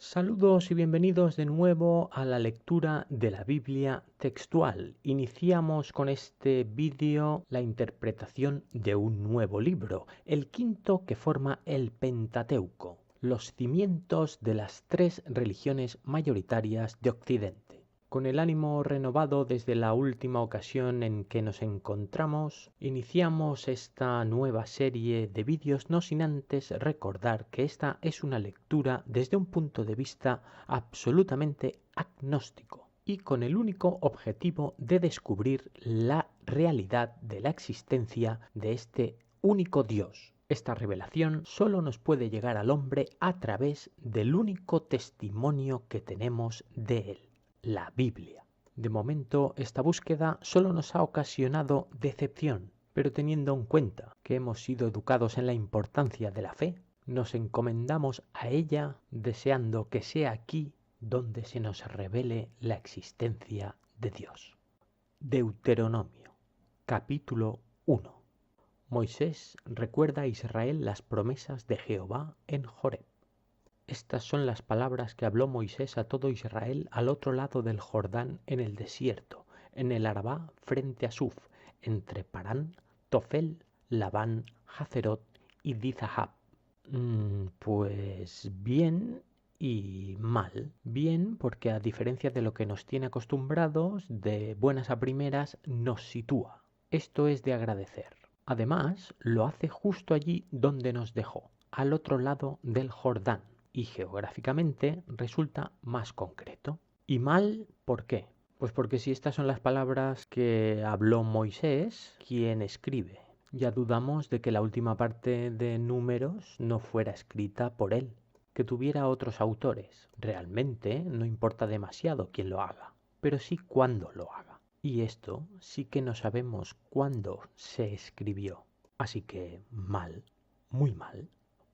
Saludos y bienvenidos de nuevo a la lectura de la Biblia textual. Iniciamos con este vídeo la interpretación de un nuevo libro, el quinto que forma el Pentateuco, los cimientos de las tres religiones mayoritarias de Occidente. Con el ánimo renovado desde la última ocasión en que nos encontramos, iniciamos esta nueva serie de vídeos no sin antes recordar que esta es una lectura desde un punto de vista absolutamente agnóstico y con el único objetivo de descubrir la realidad de la existencia de este único Dios. Esta revelación solo nos puede llegar al hombre a través del único testimonio que tenemos de él, la Biblia. De momento, esta búsqueda solo nos ha ocasionado decepción, pero teniendo en cuenta que hemos sido educados en la importancia de la fe, nos encomendamos a ella deseando que sea aquí donde se nos revele la existencia de Dios. Deuteronomio, capítulo 1. Moisés recuerda a Israel las promesas de Jehová en Joreb. Estas son las palabras que habló Moisés a todo Israel al otro lado del Jordán en el desierto, en el Arabá frente a Suf, entre Parán, Tofel, Labán, Hazerot y Dizahab. Pues bien y mal. Bien porque a diferencia de lo que nos tiene acostumbrados, de buenas a primeras nos sitúa. Esto es de agradecer. Además, lo hace justo allí donde nos dejó, al otro lado del Jordán. Y geográficamente resulta más concreto. ¿Y mal por qué? Pues porque si estas son las palabras que habló Moisés, ¿quién escribe? Ya dudamos de que la última parte de Números no fuera escrita por él, que tuviera otros autores. Realmente no importa demasiado quién lo haga, pero sí cuándo lo haga. Y esto sí que no sabemos cuándo se escribió. Así que mal, muy mal.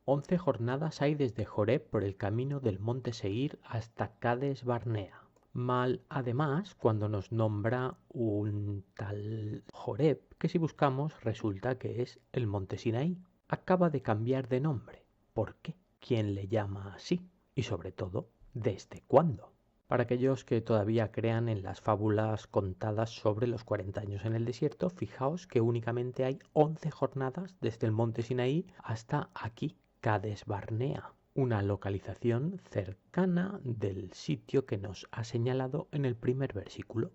11 jornadas hay desde Joreb por el camino del monte Seir hasta Cades Barnea. Mal, además, cuando nos nombra un tal Joreb, que si buscamos resulta que es el monte Sinaí. Acaba de cambiar de nombre. ¿Por qué? ¿Quién le llama así? Y sobre todo, ¿desde cuándo? Para aquellos que todavía crean en las fábulas contadas sobre los 40 años en el desierto, fijaos que únicamente hay 11 jornadas desde el monte Sinaí hasta aquí, Cades Barnea, una localización cercana del sitio que nos ha señalado en el primer versículo.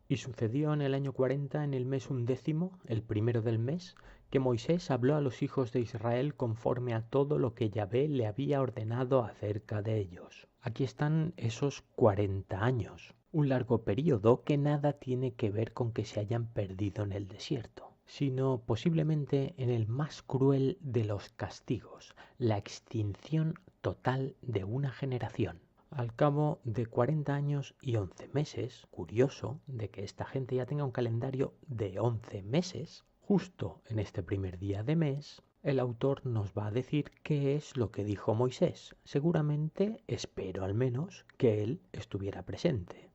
Y sucedió en el año 40, en el mes 11, el primero del mes, que Moisés habló a los hijos de Israel conforme a todo lo que Yahvé le había ordenado acerca de ellos. Aquí están esos 40 años, un largo período que nada tiene que ver con que se hayan perdido en el desierto, sino posiblemente en el más cruel de los castigos, la extinción total de una generación. Al cabo de 40 años y 11 meses, curioso de que esta gente ya tenga un calendario de 11 meses, justo en este primer día de mes, el autor nos va a decir qué es lo que dijo Moisés. Seguramente, espero al menos, que él estuviera presente.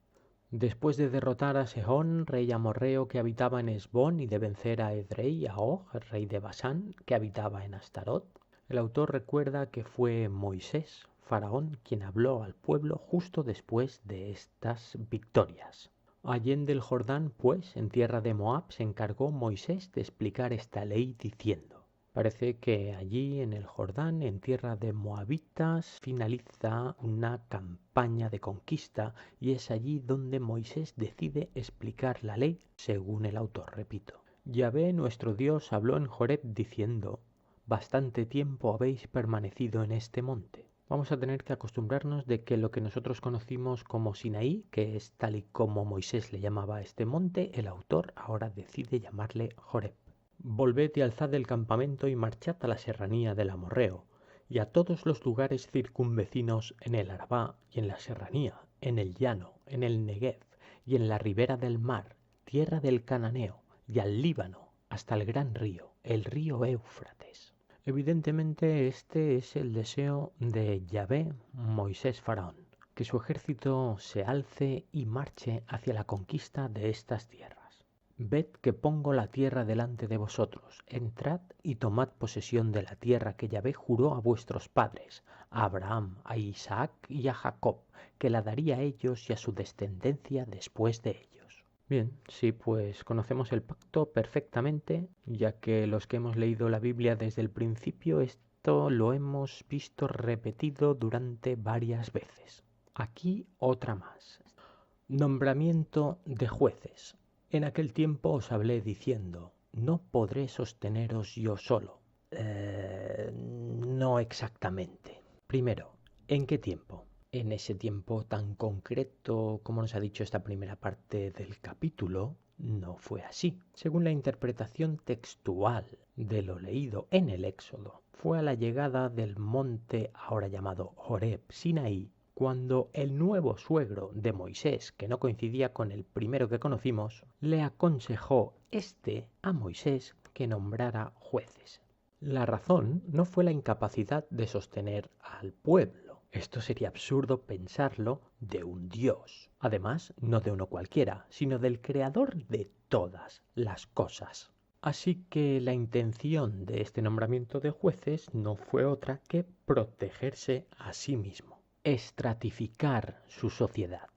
Después de derrotar a Sehón, rey amorreo que habitaba en Esbón, y de vencer a Edrei y a Og, rey de Basán, que habitaba en Astarot, el autor recuerda que fue Moisés, Faraón, quien habló al pueblo justo después de estas victorias. Allende el Jordán, pues, en tierra de Moab, se encargó Moisés de explicar esta ley diciendo: parece que allí en el Jordán, en tierra de Moabitas, finaliza una campaña de conquista y es allí donde Moisés decide explicar la ley, según el autor, repito. Yahvé, nuestro Dios, habló en Joreb diciendo: bastante tiempo habéis permanecido en este monte. Vamos a tener que acostumbrarnos de que lo que nosotros conocimos como Sinaí, que es tal y como Moisés le llamaba a este monte, el autor ahora decide llamarle Joreb. Volved y alzad el campamento y marchad a la serranía del amorreo, y a todos los lugares circunvecinos en el Arabá y en la serranía, en el llano, en el Negev y en la ribera del mar, tierra del Cananeo, y al Líbano, hasta el gran río, el río Éufrates. Evidentemente este es el deseo de Yahvé, Moisés Faraón, que su ejército se alce y marche hacia la conquista de estas tierras. ved que pongo la tierra delante de vosotros, entrad y tomad posesión de la tierra que Yahvé juró a vuestros padres, a Abraham, a Isaac y a Jacob, que la daría a ellos y a su descendencia después de ellos. Bien, sí, pues conocemos el pacto perfectamente, ya que los que hemos leído la Biblia desde el principio, esto lo hemos visto repetido durante varias veces. Aquí otra más. Nombramiento de jueces. En aquel tiempo os hablé diciendo, no podré sosteneros yo solo. No exactamente. Primero, ¿en qué tiempo? En ese tiempo tan concreto como nos ha dicho esta primera parte del capítulo, no fue así. Según la interpretación textual de lo leído en el Éxodo, fue a la llegada del monte ahora llamado Horeb Sinaí, cuando el nuevo suegro de Moisés, que no coincidía con el primero que conocimos, le aconsejó a Moisés que nombrara jueces. La razón no fue la incapacidad de sostener al pueblo. Esto sería absurdo pensarlo de un Dios. Además, no de uno cualquiera, sino del creador de todas las cosas. Así que la intención de este nombramiento de jueces no fue otra que protegerse a sí mismo, estratificar su sociedad.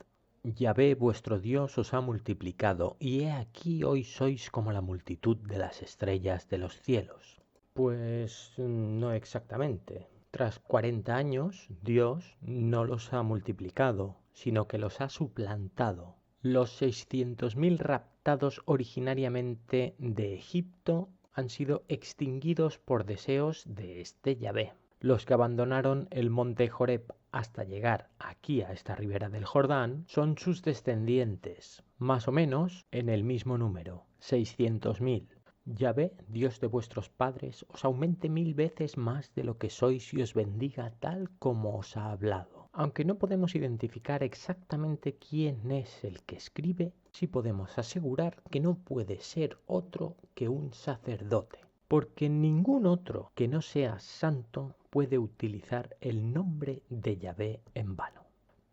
Yahvé vuestro Dios os ha multiplicado, y he aquí hoy sois como la multitud de las estrellas de los cielos. Pues no exactamente. Tras 40 años, Dios no los ha multiplicado, sino que los ha suplantado. Los 600.000 raptados originariamente de Egipto han sido extinguidos por deseos de este Yahvé. Los que abandonaron el monte Horeb hasta llegar aquí a esta ribera del Jordán son sus descendientes, más o menos en el mismo número, 600.000. Yahvé, Dios de vuestros padres, os aumente 1000 veces más de lo que sois y os bendiga tal como os ha hablado. Aunque no podemos identificar exactamente quién es el que escribe, sí podemos asegurar que no puede ser otro que un sacerdote, porque ningún otro que no sea santo puede utilizar el nombre de Yahvé en vano.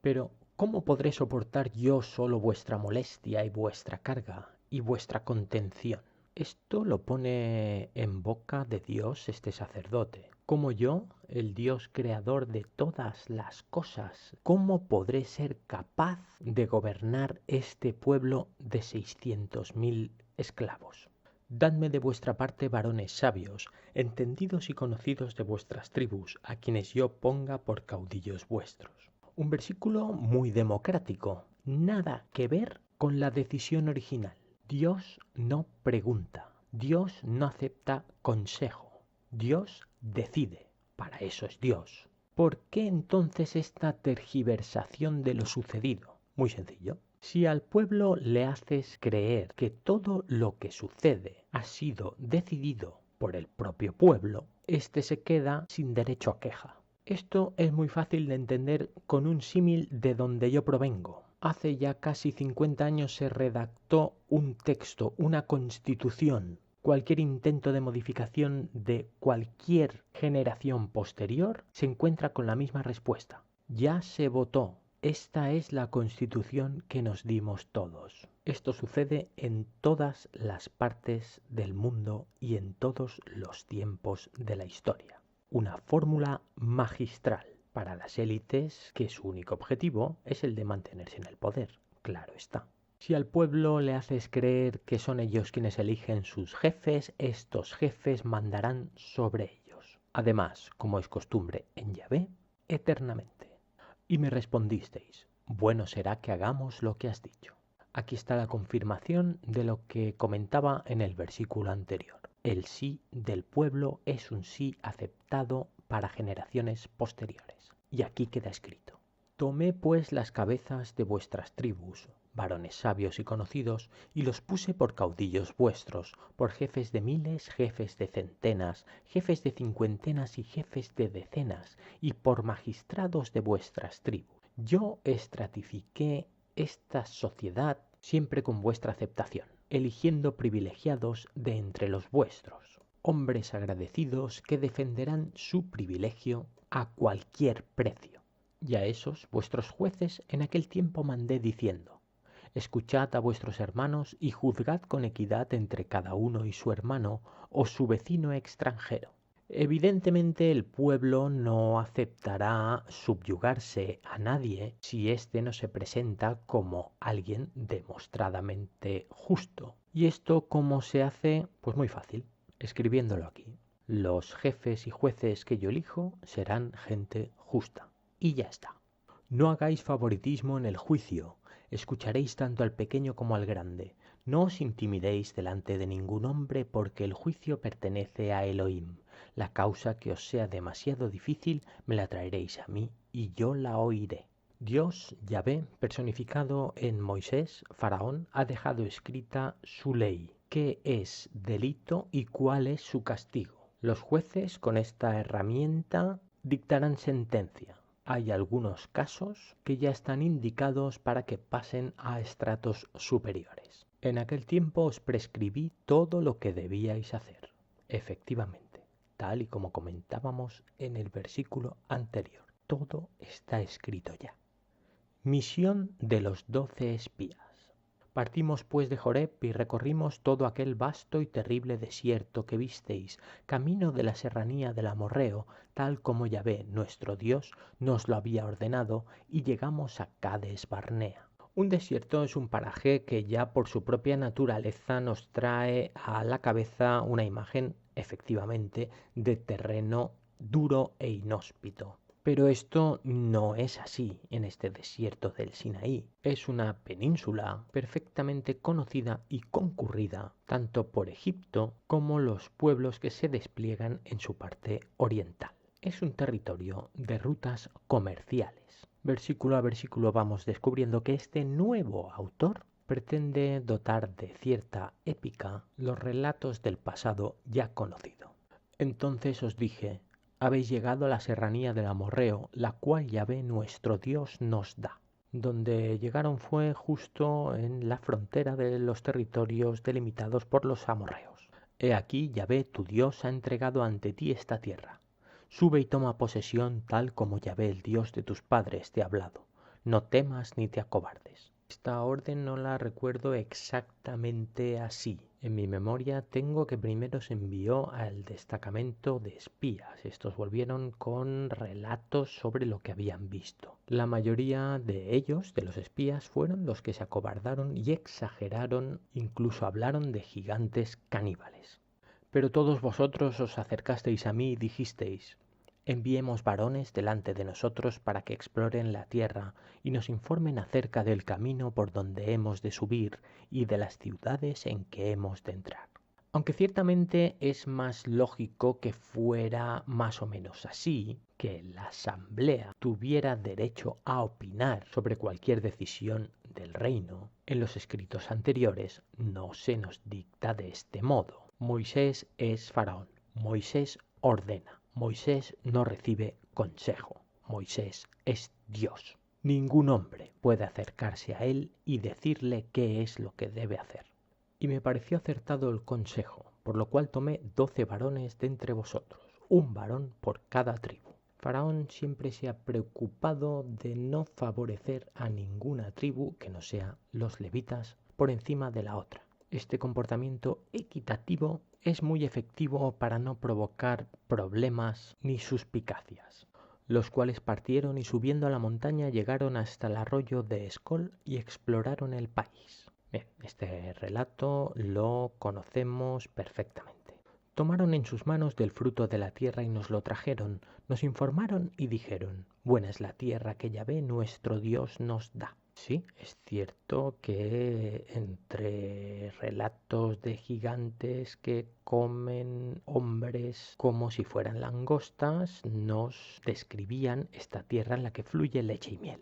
Pero, ¿cómo podré soportar yo solo vuestra molestia y vuestra carga y vuestra contención? Esto lo pone en boca de Dios este sacerdote. Como yo, el Dios creador de todas las cosas, ¿cómo podré ser capaz de gobernar este pueblo de 600.000 esclavos? Dadme de vuestra parte varones sabios, entendidos y conocidos de vuestras tribus, a quienes yo ponga por caudillos vuestros. Un versículo muy democrático, nada que ver con la decisión original. Dios no pregunta, Dios no acepta consejo, Dios decide, para eso es Dios. ¿Por qué entonces esta tergiversación de lo sucedido? Muy sencillo. Si al pueblo le haces creer que todo lo que sucede ha sido decidido por el propio pueblo, éste se queda sin derecho a queja. Esto es muy fácil de entender con un símil de donde yo provengo. Hace ya casi 50 años se redactó un texto, una constitución. Cualquier intento de modificación de cualquier generación posterior se encuentra con la misma respuesta. Ya se votó. Esta es la constitución que nos dimos todos. Esto sucede en todas las partes del mundo y en todos los tiempos de la historia. Una fórmula magistral para las élites que su único objetivo es el de mantenerse en el poder, claro está. Si al pueblo le haces creer que son ellos quienes eligen sus jefes, estos jefes mandarán sobre ellos. Además, como es costumbre en Yahvé, eternamente. Y me respondisteis, bueno será que hagamos lo que has dicho. Aquí está la confirmación de lo que comentaba en el versículo anterior. El sí del pueblo es un sí aceptado para generaciones posteriores. Y aquí queda escrito. Tomé pues las cabezas de vuestras tribus, varones sabios y conocidos, y los puse por caudillos vuestros, por jefes de miles, jefes de centenas, jefes de cincuentenas y jefes de decenas, y por magistrados de vuestras tribus. Yo estratifiqué esta sociedad siempre con vuestra aceptación, eligiendo privilegiados de entre los vuestros, hombres agradecidos que defenderán su privilegio a cualquier precio. Y a esos vuestros jueces en aquel tiempo mandé diciendo, Escuchad a vuestros hermanos y juzgad con equidad entre cada uno y su hermano o su vecino extranjero. Evidentemente el pueblo no aceptará subyugarse a nadie si éste no se presenta como alguien demostradamente justo. ¿Y esto cómo se hace? Pues muy fácil, escribiéndolo aquí. Los jefes y jueces que yo elijo serán gente justa. Y ya está. No hagáis favoritismo en el juicio. Escucharéis tanto al pequeño como al grande. No os intimidéis delante de ningún hombre porque el juicio pertenece a Elohim. La causa que os sea demasiado difícil me la traeréis a mí y yo la oiré. Dios, Yahvé, personificado en Moisés, Faraón, ha dejado escrita su ley. ¿Qué es delito y cuál es su castigo? Los jueces con esta herramienta dictarán sentencia. Hay algunos casos que ya están indicados para que pasen a estratos superiores. En aquel tiempo os prescribí todo lo que debíais hacer. Efectivamente, tal y como comentábamos en el versículo anterior, todo está escrito ya. Misión de los 12 espías. Partimos pues de Joreb y recorrimos todo aquel vasto y terrible desierto que visteis, camino de la serranía del amorreo, tal como Yahvé, nuestro Dios, nos lo había ordenado, y llegamos a Cades Barnea. Un desierto es un paraje que ya por su propia naturaleza nos trae a la cabeza una imagen, efectivamente, de terreno duro e inhóspito. Pero esto no es así en este desierto del Sinaí. Es una península perfectamente conocida y concurrida tanto por Egipto como los pueblos que se despliegan en su parte oriental. Es un territorio de rutas comerciales. Versículo a versículo vamos descubriendo que este nuevo autor pretende dotar de cierta épica los relatos del pasado ya conocido. Entonces os dije: habéis llegado a la serranía del amorreo, la cual Yahvé nuestro Dios nos da. Donde llegaron fue justo en la frontera de los territorios delimitados por los amorreos. He aquí, Yahvé tu Dios ha entregado ante ti esta tierra. Sube y toma posesión tal como Yahvé el Dios de tus padres te ha hablado. No temas ni te acobardes. Esta orden no la recuerdo exactamente así. En mi memoria tengo que primero se envió al destacamento de espías. Estos volvieron con relatos sobre lo que habían visto. La mayoría de ellos, de los espías, fueron los que se acobardaron y exageraron, incluso hablaron de gigantes caníbales. Pero todos vosotros os acercasteis a mí y dijisteis: enviemos varones delante de nosotros para que exploren la tierra y nos informen acerca del camino por donde hemos de subir y de las ciudades en que hemos de entrar. Aunque ciertamente es más lógico que fuera más o menos así, que la asamblea tuviera derecho a opinar sobre cualquier decisión del reino, en los escritos anteriores no se nos dicta de este modo. Moisés es faraón, Moisés ordena, Moisés no recibe consejo, Moisés es Dios. Ningún hombre puede acercarse a él y decirle qué es lo que debe hacer. Y me pareció acertado el consejo, por lo cual tomé 12 varones de entre vosotros, un varón por cada tribu. Faraón siempre se ha preocupado de no favorecer a ninguna tribu que no sea los levitas por encima de la otra. Este comportamiento equitativo es muy efectivo para no provocar problemas ni suspicacias, los cuales partieron y subiendo a la montaña llegaron hasta el arroyo de Escol y exploraron el país. Bien, este relato lo conocemos perfectamente. Tomaron en sus manos del fruto de la tierra y nos lo trajeron, nos informaron y dijeron: buena es la tierra que Yahvé nuestro Dios nos da. Sí, es cierto que entre relatos de gigantes que comen hombres como si fueran langostas, nos describían esta tierra en la que fluye leche y miel.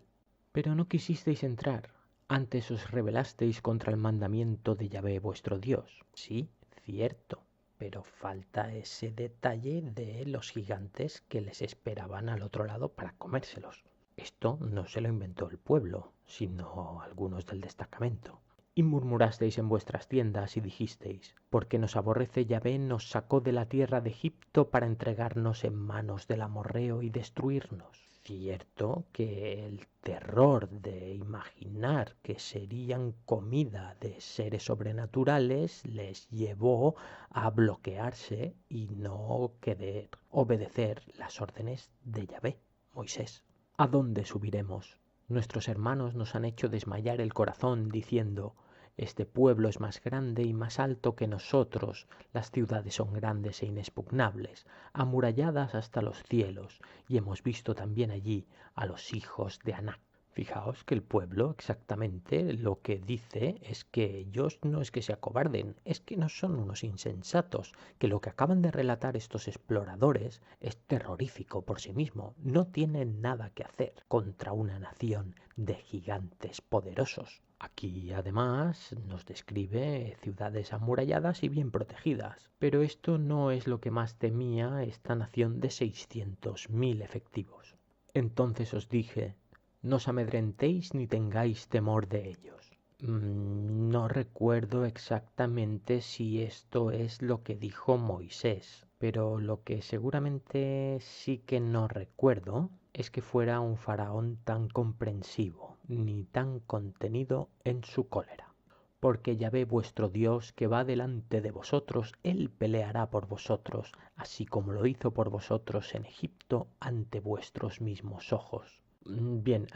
Pero no quisisteis entrar, antes os rebelasteis contra el mandamiento de Yahvé vuestro Dios. Sí, cierto, pero falta ese detalle de los gigantes que les esperaban al otro lado para comérselos. Esto no se lo inventó el pueblo, sino algunos del destacamento. Y murmurasteis en vuestras tiendas y dijisteis: porque nos aborrece Yahvé nos sacó de la tierra de Egipto para entregarnos en manos del amorreo y destruirnos. Cierto que el terror de imaginar que serían comida de seres sobrenaturales les llevó a bloquearse y no querer obedecer las órdenes de Yahvé, Moisés. ¿A dónde subiremos? Nuestros hermanos nos han hecho desmayar el corazón diciendo: este pueblo es más grande y más alto que nosotros, las ciudades son grandes e inexpugnables, amuralladas hasta los cielos, y hemos visto también allí a los hijos de Anac. Fijaos que el pueblo exactamente lo que dice es que ellos no es que se acobarden, es que no son unos insensatos, que lo que acaban de relatar estos exploradores es terrorífico por sí mismo, no tienen nada que hacer contra una nación de gigantes poderosos. Aquí además nos describe ciudades amuralladas y bien protegidas, pero esto no es lo que más temía esta nación de 600.000 efectivos. Entonces os dije: no os amedrentéis ni tengáis temor de ellos. No recuerdo exactamente si esto es lo que dijo Moisés, pero lo que seguramente sí que no recuerdo es que fuera un faraón tan comprensivo, ni tan contenido en su cólera. Porque Yahvé vuestro Dios, que va delante de vosotros, Él peleará por vosotros, así como lo hizo por vosotros en Egipto ante vuestros mismos ojos. Bien,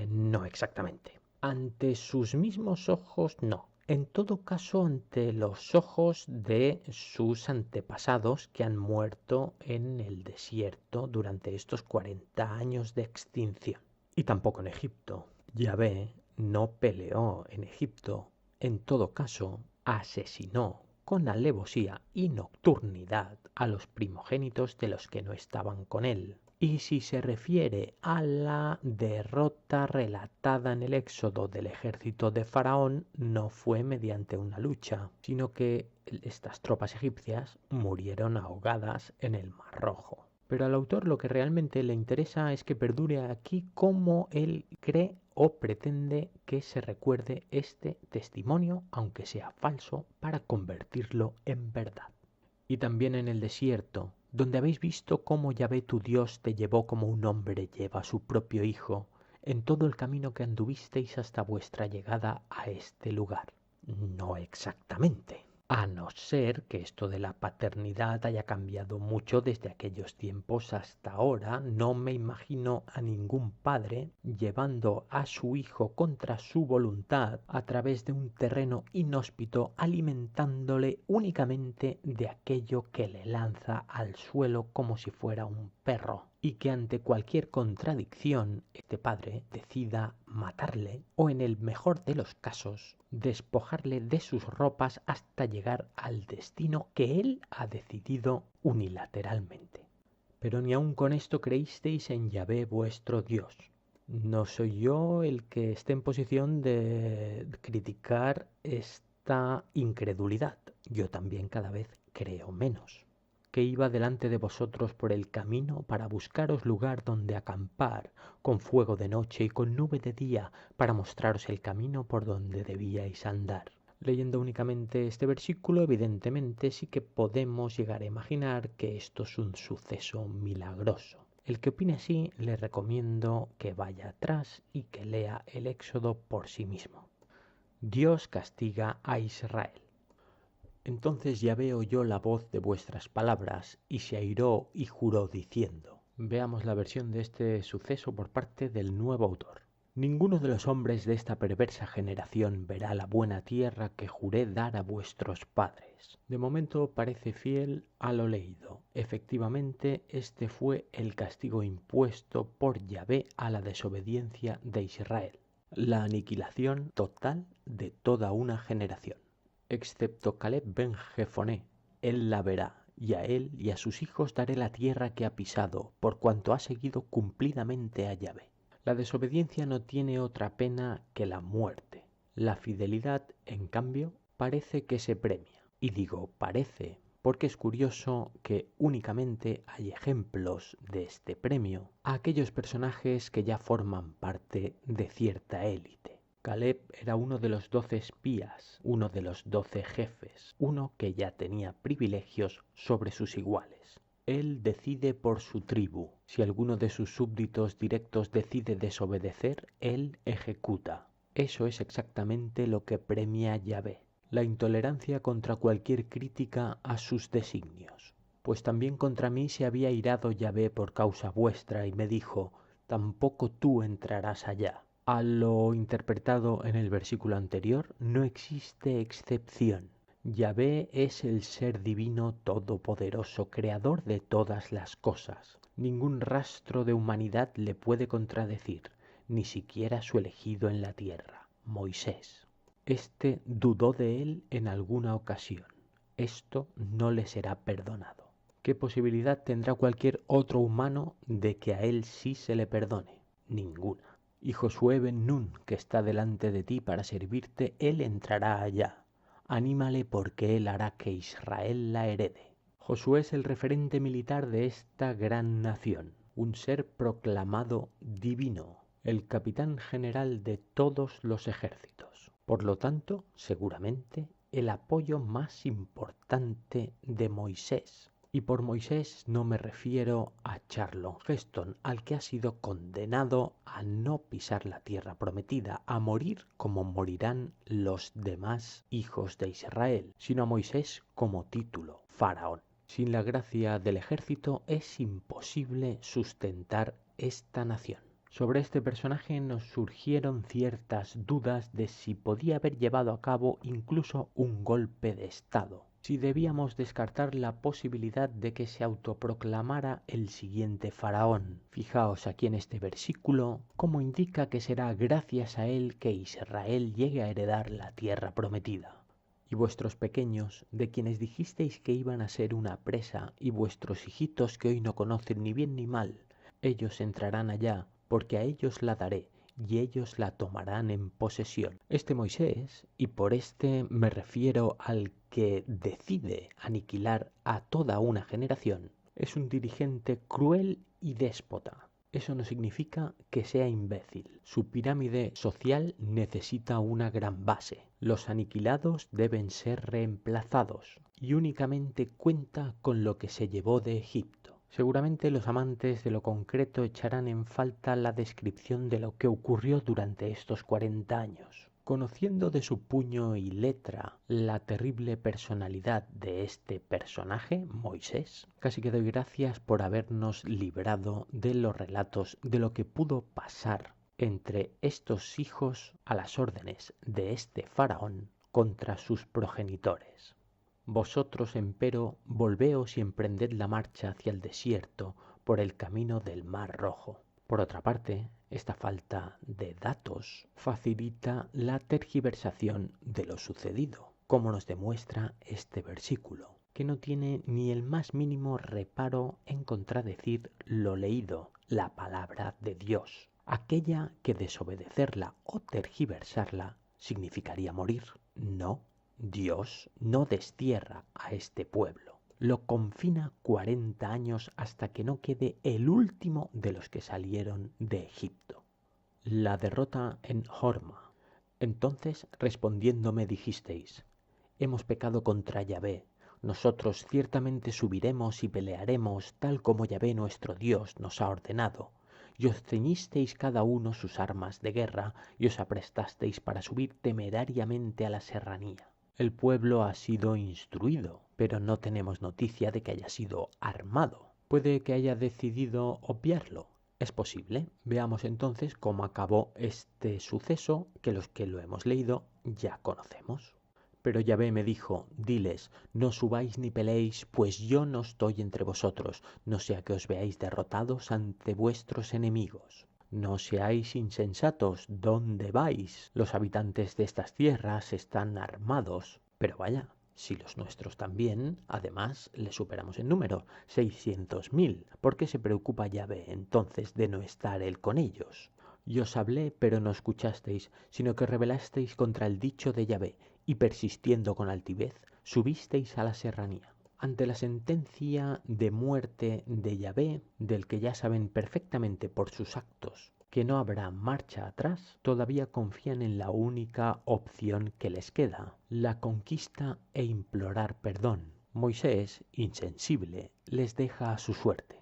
no exactamente. Ante sus mismos ojos, no. En todo caso, ante los ojos de sus antepasados que han muerto en el desierto durante estos 40 años de extinción. Y tampoco en Egipto. Yahvé no peleó en Egipto. En todo caso, asesinó con alevosía y nocturnidad a los primogénitos de los que no estaban con él. Y si se refiere a la derrota relatada en el éxodo del ejército de Faraón, no fue mediante una lucha, sino que estas tropas egipcias murieron ahogadas en el Mar Rojo. Pero al autor lo que realmente le interesa es que perdure aquí cómo él cree o pretende que se recuerde este testimonio, aunque sea falso, para convertirlo en verdad. Y también en el desierto, donde habéis visto cómo Yahvé tu Dios te llevó como un hombre lleva a su propio hijo, en todo el camino que anduvisteis hasta vuestra llegada a este lugar. No exactamente. A no ser que esto de la paternidad haya cambiado mucho desde aquellos tiempos hasta ahora, no me imagino a ningún padre llevando a su hijo contra su voluntad a través de un terreno inhóspito, alimentándole únicamente de aquello que le lanza al suelo como si fuera un perro, y que ante cualquier contradicción este padre decida matarle o, en el mejor de los casos, despojarle de sus ropas hasta llegar al destino que él ha decidido unilateralmente. Pero ni aun con esto creísteis en Yahvé vuestro Dios. No soy yo el que esté en posición de criticar esta incredulidad. Yo también cada vez creo menos. Que iba delante de vosotros por el camino para buscaros lugar donde acampar, con fuego de noche y con nube de día, para mostraros el camino por donde debíais andar. Leyendo únicamente este versículo, evidentemente sí que podemos llegar a imaginar que esto es un suceso milagroso. El que opine así, le recomiendo que vaya atrás y que lea el Éxodo por sí mismo. Dios castiga a Israel. Entonces Yahvé oyó la voz de vuestras palabras y se airó y juró diciendo. Veamos la versión de este suceso por parte del nuevo autor. Ninguno de los hombres de esta perversa generación verá la buena tierra que juré dar a vuestros padres. De momento parece fiel a lo leído. Efectivamente, este fue el castigo impuesto por Yahvé a la desobediencia de Israel. La aniquilación total de toda una generación. Excepto Caleb ben Jefoné, él la verá, y a él y a sus hijos daré la tierra que ha pisado, por cuanto ha seguido cumplidamente a Yahvé. La desobediencia no tiene otra pena que la muerte. La fidelidad, en cambio, parece que se premia. Y digo parece, porque es curioso que únicamente hay ejemplos de este premio a aquellos personajes que ya forman parte de cierta élite. Caleb era uno de los 12 espías, uno de los 12 jefes, uno que ya tenía privilegios sobre sus iguales. Él decide por su tribu. Si alguno de sus súbditos directos decide desobedecer, Él ejecuta. Eso es exactamente lo que premia Yahvé, la intolerancia contra cualquier crítica a sus designios. Pues también contra mí se había irado Yahvé por causa vuestra y me dijo, tampoco tú entrarás allá. A lo interpretado en el versículo anterior, no existe excepción. Yahvé es el ser divino todopoderoso, creador de todas las cosas. Ningún rastro de humanidad le puede contradecir, ni siquiera su elegido en la tierra, Moisés. Este dudó de él en alguna ocasión. Esto no le será perdonado. ¿Qué posibilidad tendrá cualquier otro humano de que a él sí se le perdone? Ninguna. Y Josué ben Nun, que está delante de ti para servirte, él entrará allá. Anímale porque él hará que Israel la herede. Josué es el referente militar de esta gran nación, un ser proclamado divino, el capitán general de todos los ejércitos. Por lo tanto, seguramente, el apoyo más importante de Moisés. Y por Moisés no me refiero a Charlton Heston, al que ha sido condenado a no pisar la tierra prometida, a morir como morirán los demás hijos de Israel, sino a Moisés como título, Faraón. Sin la gracia del ejército es imposible sustentar esta nación. Sobre este personaje nos surgieron ciertas dudas de si podía haber llevado a cabo incluso un golpe de estado, si debíamos descartar la posibilidad de que se autoproclamara el siguiente faraón. Fijaos aquí en este versículo cómo indica que será gracias a él que Israel llegue a heredar la tierra prometida. Y vuestros pequeños, de quienes dijisteis que iban a ser una presa, y vuestros hijitos que hoy no conocen ni bien ni mal, ellos entrarán allá, porque a ellos la daré, y ellos la tomarán en posesión. Este Moisés, y por este me refiero al que decide aniquilar a toda una generación, es un dirigente cruel y déspota. Eso no significa que sea imbécil. Su pirámide social necesita una gran base. Los aniquilados deben ser reemplazados y únicamente cuenta con lo que se llevó de Egipto. Seguramente los amantes de lo concreto echarán en falta la descripción de lo que ocurrió durante estos 40 años. Conociendo de su puño y letra la terrible personalidad de este personaje, Moisés, casi que doy gracias por habernos librado de los relatos de lo que pudo pasar entre estos hijos a las órdenes de este faraón contra sus progenitores. Vosotros, empero, volveos y emprended la marcha hacia el desierto por el camino del Mar Rojo. Por otra parte, esta falta de datos facilita la tergiversación de lo sucedido, como nos demuestra este versículo, que no tiene ni el más mínimo reparo en contradecir lo leído, la palabra de Dios, aquella que desobedecerla o tergiversarla significaría morir. No, Dios no destierra a este pueblo. Lo confina 40 años hasta que no quede el último de los que salieron de Egipto. La derrota en Horma. Entonces respondiéndome dijisteis, hemos pecado contra Yahvé. Nosotros ciertamente subiremos y pelearemos tal como Yahvé nuestro Dios nos ha ordenado. Y os ceñisteis cada uno sus armas de guerra y os aprestasteis para subir temerariamente a la serranía. El pueblo ha sido instruido, pero no tenemos noticia de que haya sido armado. Puede que haya decidido obviarlo. Es posible. Veamos entonces cómo acabó este suceso que los que lo hemos leído ya conocemos. Pero Yahvé me dijo, diles, no subáis ni peleéis, pues yo no estoy entre vosotros, no sea que os veáis derrotados ante vuestros enemigos. No seáis insensatos, ¿dónde vais? Los habitantes de estas tierras están armados. Pero vaya, si los nuestros también, además, les superamos en número, 600.000. ¿Por qué se preocupa Yahvé entonces de no estar él con ellos? Y os hablé, pero no escuchasteis, sino que rebelasteis contra el dicho de Yahvé, y persistiendo con altivez, subisteis a la serranía. Ante la sentencia de muerte de Yahvé, del que ya saben perfectamente por sus actos que no habrá marcha atrás, todavía confían en la única opción que les queda, la conquista e implorar perdón. Moisés, insensible, les deja a su suerte.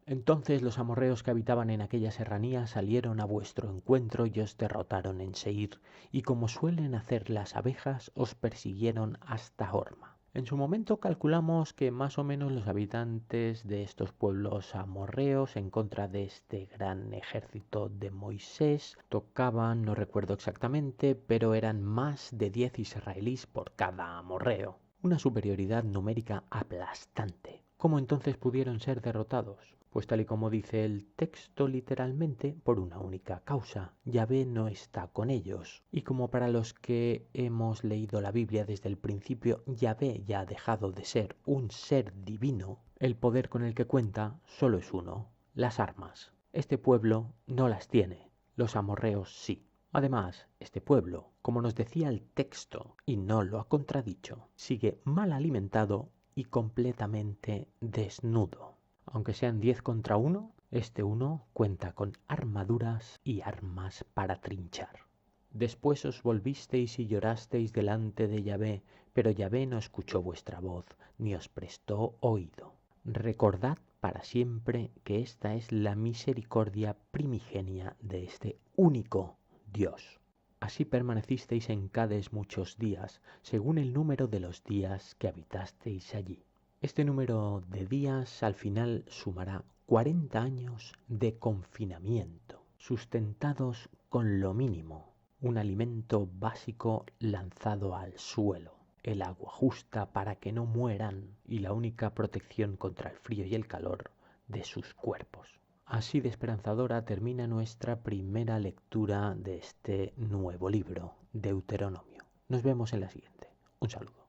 Entonces los amorreos que habitaban en aquella serranía salieron a vuestro encuentro y os derrotaron en Seir, y como suelen hacer las abejas, os persiguieron hasta Horma. En su momento calculamos que más o menos los habitantes de estos pueblos amorreos en contra de este gran ejército de Moisés tocaban, no recuerdo exactamente, pero eran más de 10 israelíes por cada amorreo. Una superioridad numérica aplastante. ¿Cómo entonces pudieron ser derrotados? Pues tal y como dice el texto literalmente, por una única causa: Yahvé no está con ellos. Y como para los que hemos leído la Biblia desde el principio, Yahvé ya ha dejado de ser un ser divino, el poder con el que cuenta solo es uno: las armas. Este pueblo no las tiene, los amorreos sí. Además, este pueblo, como nos decía el texto, y no lo ha contradicho, sigue mal alimentado y completamente desnudo. Aunque sean 10 contra 1, este uno cuenta con armaduras y armas para trinchar. Después os volvisteis y llorasteis delante de Yahvé, pero Yahvé no escuchó vuestra voz, ni os prestó oído. Recordad para siempre que esta es la misericordia primigenia de este único Dios. Así permanecisteis en Cades muchos días, según el número de los días que habitasteis allí. Este número de días al final sumará 40 años de confinamiento, sustentados con lo mínimo: un alimento básico lanzado al suelo, el agua justa para que no mueran y la única protección contra el frío y el calor de sus cuerpos. Así de esperanzadora termina nuestra primera lectura de este nuevo libro, Deuteronomio. Nos vemos en la siguiente. Un saludo.